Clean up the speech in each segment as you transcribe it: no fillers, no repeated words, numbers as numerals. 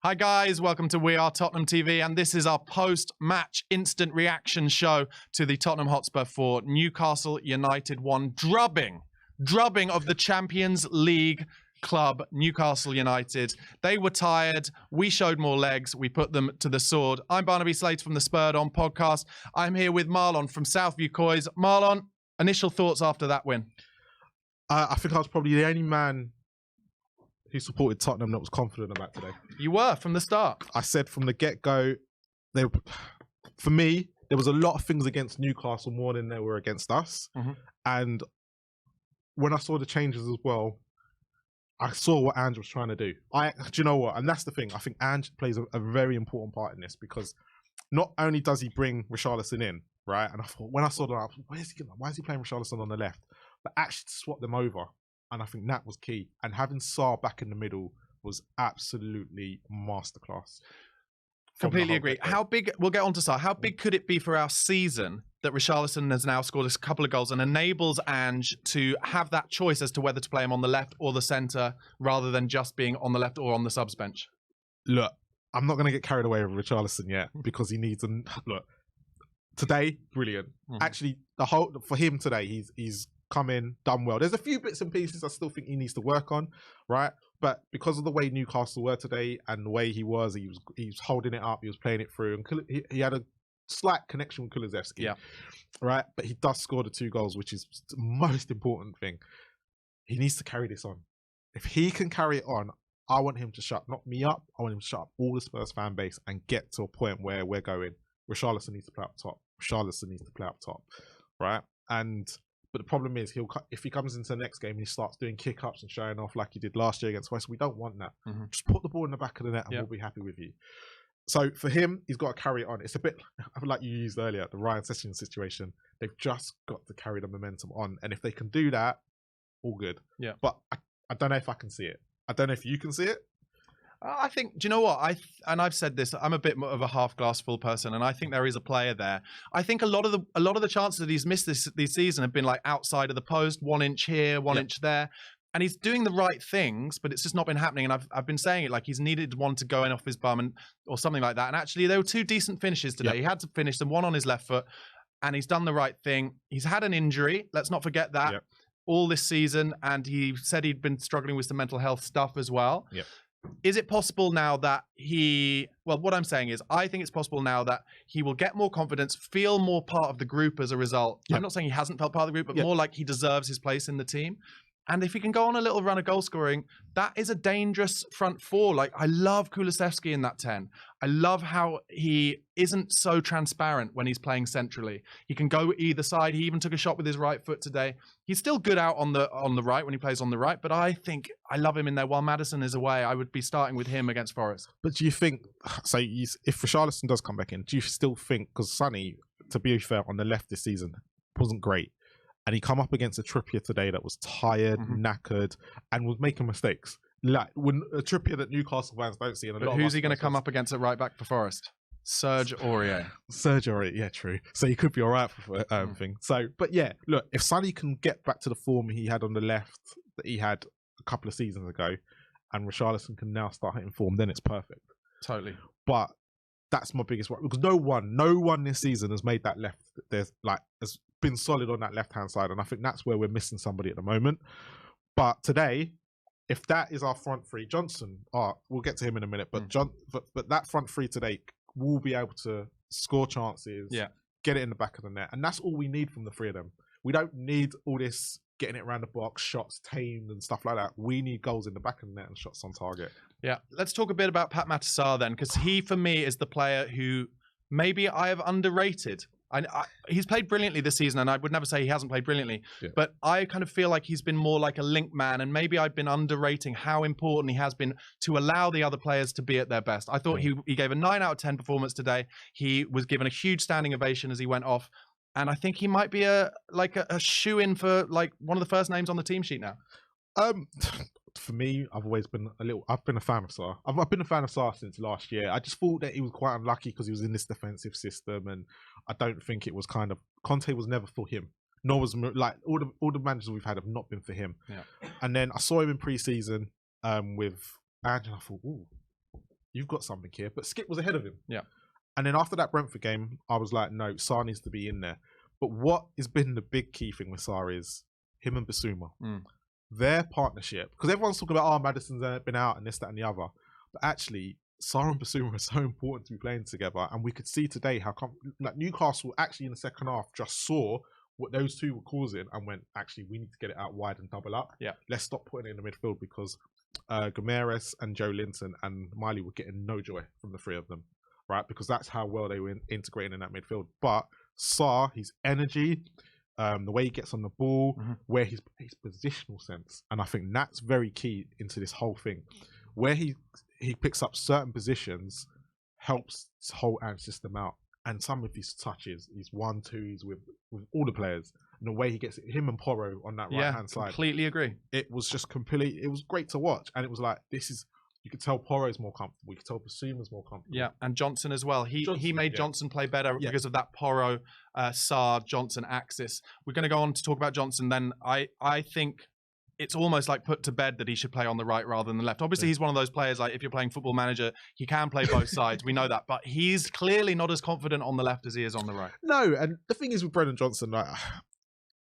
Hi guys, welcome to We Are Tottenham TV, and this is our post-match instant reaction show to the Tottenham Hotspur 4 Newcastle United 1 drubbing of the Champions League club Newcastle United. They were tired, we showed more legs, we put them to the sword. I'm Barnaby Slater from the Spurred On podcast. I'm here with Marlon from Southview COYS. Marlon, initial thoughts after that win? I think I was probably the only man who supported Tottenham that was confident about today. You were from the start. I said from the get-go, for me, there was a lot of things against Newcastle more than they were against us. And when I saw the changes as well, I saw what Ange was trying to do. Do you know what? And that's the thing. I think Ange plays a very important part in this, because not only does he bring Richarlison in, right? And I thought, when I saw that, why is he playing Richarlison on the left? But actually to swap them over. And I think that was key. And having Sarr back in the middle was absolutely masterclass. Completely agree. How big, we'll get on to Sarr, how big could it be for our season that Richarlison has now scored a couple of goals and enables Ange to have that choice as to whether to play him on the left or the centre, rather than just being on the left or on the subs bench? Look, I'm not going to get carried away with Richarlison yet, because he needs look, today, brilliant. Actually, for him today, he's come in, done well. There's a few bits and pieces I still think he needs to work on, right? But because of the way Newcastle were today and the way he was holding it up, he was playing it through, and he had a slight connection with Kulusevski, right? But he does score the 2 goals, which is the most important thing. He needs to carry this on. If he can carry it on, I want him to shut not me up. I want him to shut up all the Spurs fan base and get to a point where we're going. Richarlison needs to play up top. Richarlison needs to play up top, right? But the problem is, if he comes into the next game and he starts doing kick-ups and showing off like he did last year against West, we don't want that. Just put the ball in the back of the net and we'll be happy with you. So for him, he's got to carry it on. It's a bit like you used earlier, the Ryan Sessions situation. They've just got to carry the momentum on. And if they can do that, all good. Yeah. But I don't know if I can see it. I don't know if you can see it. I think, do you know what? I've said this, I'm a bit more of a half glass full person, and I think there is a player there. I think a lot of the chances that he's missed this season have been like outside of the post, 1 inch here, 1 inch there. And he's doing the right things, but it's just not been happening. And I've been saying it, like he's needed one to go in off his bum or something like that. And actually there were 2 decent finishes today. He had to finish them, one on his left foot, and he's done the right thing. He's had an injury, let's not forget that, all this season. And he said he'd been struggling with some mental health stuff as well. Is it possible now that what I'm saying is, I think it's possible now that he will get more confidence, feel more part of the group as a result. I'm not saying he hasn't felt part of the group, but more like he deserves his place in the team. And if he can go on a little run of goal scoring, that is a dangerous front 4. Like, I love Kulusevski in that 10. I love how he isn't so transparent when he's playing centrally. He can go either side. He even took a shot with his right foot today. He's still good out on the right when he plays on the right, but I think I love him in there. While Maddison is away, I would be starting with him against Forest. But do you think, so if Richarlison does come back in, do you still think, because Sonny, to be fair, on the left this season wasn't great, and he come up against a Trippier today that was tired, knackered, and was making mistakes. Like, when a Trippier that Newcastle fans don't see. And who's he going to come up against at right back for Forest? Serge Aurier. Serge Aurier, yeah, true. So he could be all right for thing. So, but yeah, look, if Sonny can get back to the form he had on the left that he had a couple of seasons ago, and Richarlison can now start hitting form, then it's perfect. Totally. But that's my biggest worry, because no one this season has made that left. Has been solid on that left hand side, and I think that's where we're missing somebody at the moment. But today, if that is our front 3, Johnson, we'll get to him in a minute. But but that front 3 today will be able to score chances, get it in the back of the net, and that's all we need from the 3 of them. We don't need all this getting it around the box, shots tamed and stuff like that. We need goals in the back of the net and shots on target. Yeah, let's talk a bit about Pat Matasar then, because he, for me, is the player who maybe I have underrated. He's played brilliantly this season, and I would never say he hasn't played brilliantly, but I kind of feel like he's been more like a link man, and maybe I've been underrating how important he has been to allow the other players to be at their best. I thought he gave a 9 out of 10 performance today. He was given a huge standing ovation as he went off, and I think he might be a shoe-in for like one of the first names on the team sheet now. For me, I've been a fan of Sarr. I've been a fan of Sarr since last year. I just thought that he was quite unlucky because he was in this defensive system, and I don't think it was Conte was never for him. Nor was, like, all the managers we've had have not been for him. And then I saw him in pre-season with Ange, and I thought, ooh, you've got something here. But Skip was ahead of him. Yeah. And then after that Brentford game, I was like, no, Sarr needs to be in there. But what has been the big key thing with Sarr is him and Basuma. Their partnership. Because everyone's talking about, Maddison's been out and this, that, and the other. But actually, Sarr and Basuma are so important to be playing together. And we could see today how Newcastle actually in the second half just saw what those two were causing and went, actually, we need to get it out wide and double up. Yeah. Let's stop putting it in the midfield because Gomeres and Joe Linton and Miley were getting no joy from the three of them, right? Because that's how well they were integrating in that midfield. But Sarr, his energy, the way he gets on the ball, where his positional sense, and I think that's very key into this whole thing. Where he picks up certain positions helps his whole system out. And some of his touches, his 1-2s with all the players, and the way he gets him and Porro on that right hand side. Completely agree. It was just it was great to watch, and it was like you could tell Porro's more comfortable. You could tell Basuma's more comfortable. Yeah, and Johnson as well. He made Johnson play better because of that Porro, Sarr, Johnson axis. We're going to go on to talk about Johnson. Then I think it's almost like put to bed that he should play on the right rather than the left. Obviously, he's one of those players, like if you're playing Football Manager, he can play both sides. We know that. But he's clearly not as confident on the left as he is on the right. No, and the thing is with Brendan Johnson, like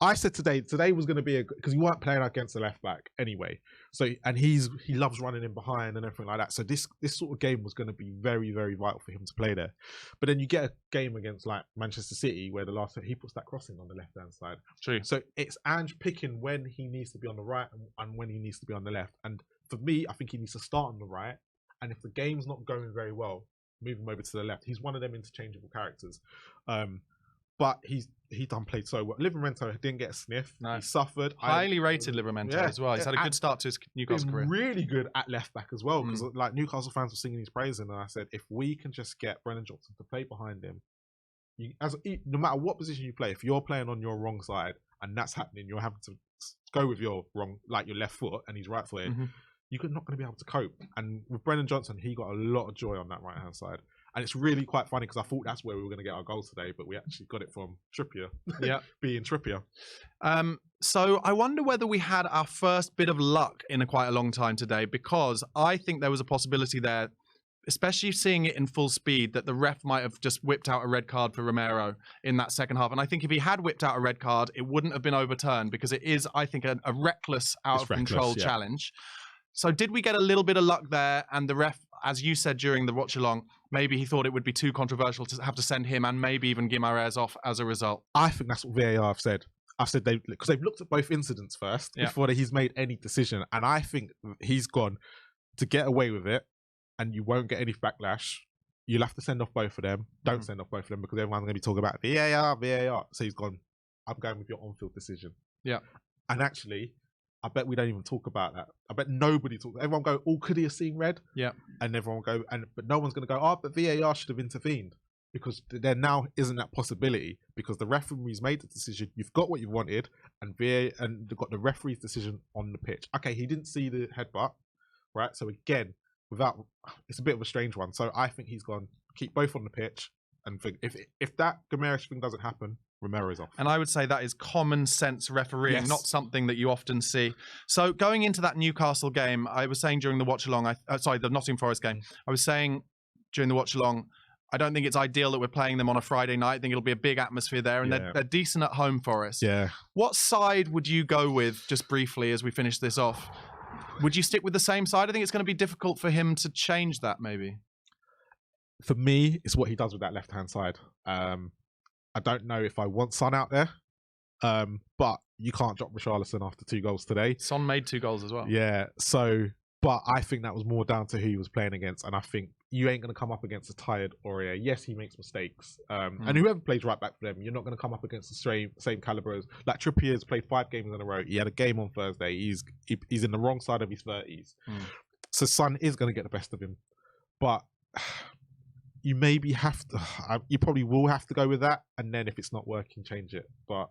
I said today was going to be because you weren't playing against the left back anyway. So and he loves running in behind and everything like that. So this sort of game was going to be very, very vital for him to play there. But then you get a game against like Manchester City where the last time he puts that crossing on the left hand side. True. So it's Ange picking when he needs to be on the right and when he needs to be on the left. And for me, I think he needs to start on the right. And if the game's not going very well, move him over to the left. He's one of them interchangeable characters. But he done played so well. Livramento didn't get a sniff. No. He suffered. Highly rated Livramento as well. He's had a good start to his Newcastle career. Really good at left back as well because like Newcastle fans were singing his praises, and I said if we can just get Brendan Johnson to play behind him, no matter what position you play, if you're playing on your wrong side and that's happening, you're having to go with your your left foot and he's right footed. You're not going to be able to cope. And with Brendan Johnson, he got a lot of joy on that right hand side. And it's really quite funny because I thought that's where we were going to get our goals today, but we actually got it from Trippier. Yeah. Being Trippier. So I wonder whether we had our first bit of luck in quite a long time today, because I think there was a possibility there, especially seeing it in full speed, that the ref might have just whipped out a red card for Romero in that second half. And I think if he had whipped out a red card, it wouldn't have been overturned because it is, I think, a reckless, out-of-control challenge. So did we get a little bit of luck there? And the ref, as you said during the watch-along, maybe he thought it would be too controversial to have to send him and maybe even Guimaraes off as a result. I think that's what VAR have said. I've said because they've looked at both incidents first before he's made any decision. And I think he's gone to get away with it and you won't get any backlash. You'll have to send off both of them. Don't send off both of them because everyone's going to be talking about VAR. So he's gone, I'm going with your on-field decision. Yeah. And actually, I bet we don't even talk about that. I bet nobody talks. Everyone go, could he have seen red? Yeah. And everyone go, but no one's going to go, but VAR should have intervened. Because there now isn't that possibility because the referee's made the decision. You've got what you wanted, and they've got the referee's decision on the pitch. Okay, he didn't see the headbutt, right? So again, it's a bit of a strange one. So I think he's gone keep both on the pitch, and if that Gomeres thing doesn't happen, Romero's off. And I would say that is common sense refereeing, not something that you often see. So going into that Newcastle game, I was saying during the watch along, the Nottingham Forest game, I was saying during the watch along, I don't think it's ideal that we're playing them on a Friday night. I think it'll be a big atmosphere there, and they're decent at home for us. Yeah. What side would you go with, just briefly, as we finish this off? Would you stick with the same side? I think it's going to be difficult for him to change that, maybe. For me, it's what he does with that left-hand side. I don't know if I want Son out there, but you can't drop Richarlison after 2 goals today. Son made 2 goals as well. Yeah, but I think that was more down to who he was playing against, and I think you ain't going to come up against a tired Aurier. Yes, he makes mistakes, and whoever plays right back for them, you're not going to come up against the same caliber as like Trippier's played 5 games in a row. He had a game on Thursday. He's in the wrong side of his 30s, so Son is going to get the best of him, but you maybe have to. You probably will have to go with that, and then if it's not working, change it. But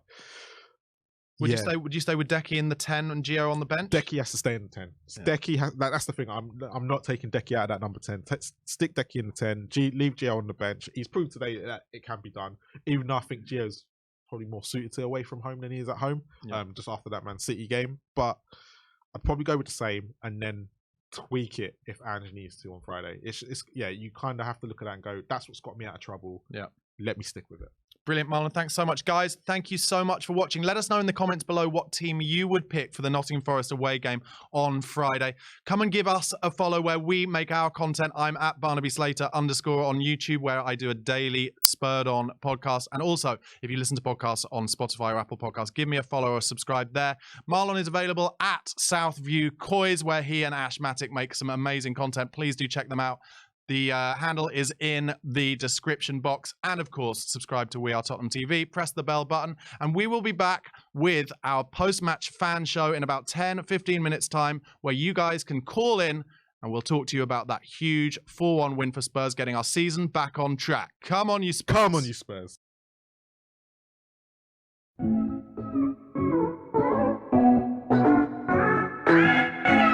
would you stay with Decky in the 10 and Gio on the bench? Decky has to stay in the 10. Yeah. Decky has, that's the thing. I'm not taking Decky out of that number 10. Stick Decky in the 10. Leave Gio on the bench. He's proved today that it can be done. Even though I think Gio's probably more suited to away from home than he is at home. Just after that Man City game, but I'd probably go with the same and then tweak it if Ange needs to on Friday. It's yeah, you kind of have to look at that and go, that's what's got me out of trouble. Yeah. Let me stick with it. Brilliant, Marlon. Thanks so much. Guys, thank you so much for watching. Let us know in the comments below what team you would pick for the Nottingham Forest away game on Friday. Come and give us a follow where we make our content. I'm at @BarnabySlater_ on YouTube, where I do a daily Spurred On podcast. And also, if you listen to podcasts on Spotify or Apple Podcasts, give me a follow or subscribe there. Marlon is available at Southview COYS, where he and Ash Matic make some amazing content. Please do check them out. The handle is in the description box. And of course, subscribe to We Are Tottenham TV, press the bell button, and we will be back with our post-match fan show in about 10-15 minutes time, where you guys can call in and we'll talk to you about that huge 4-1 win for Spurs, getting our season back on track. Come on, you Spurs. Come on, you Spurs.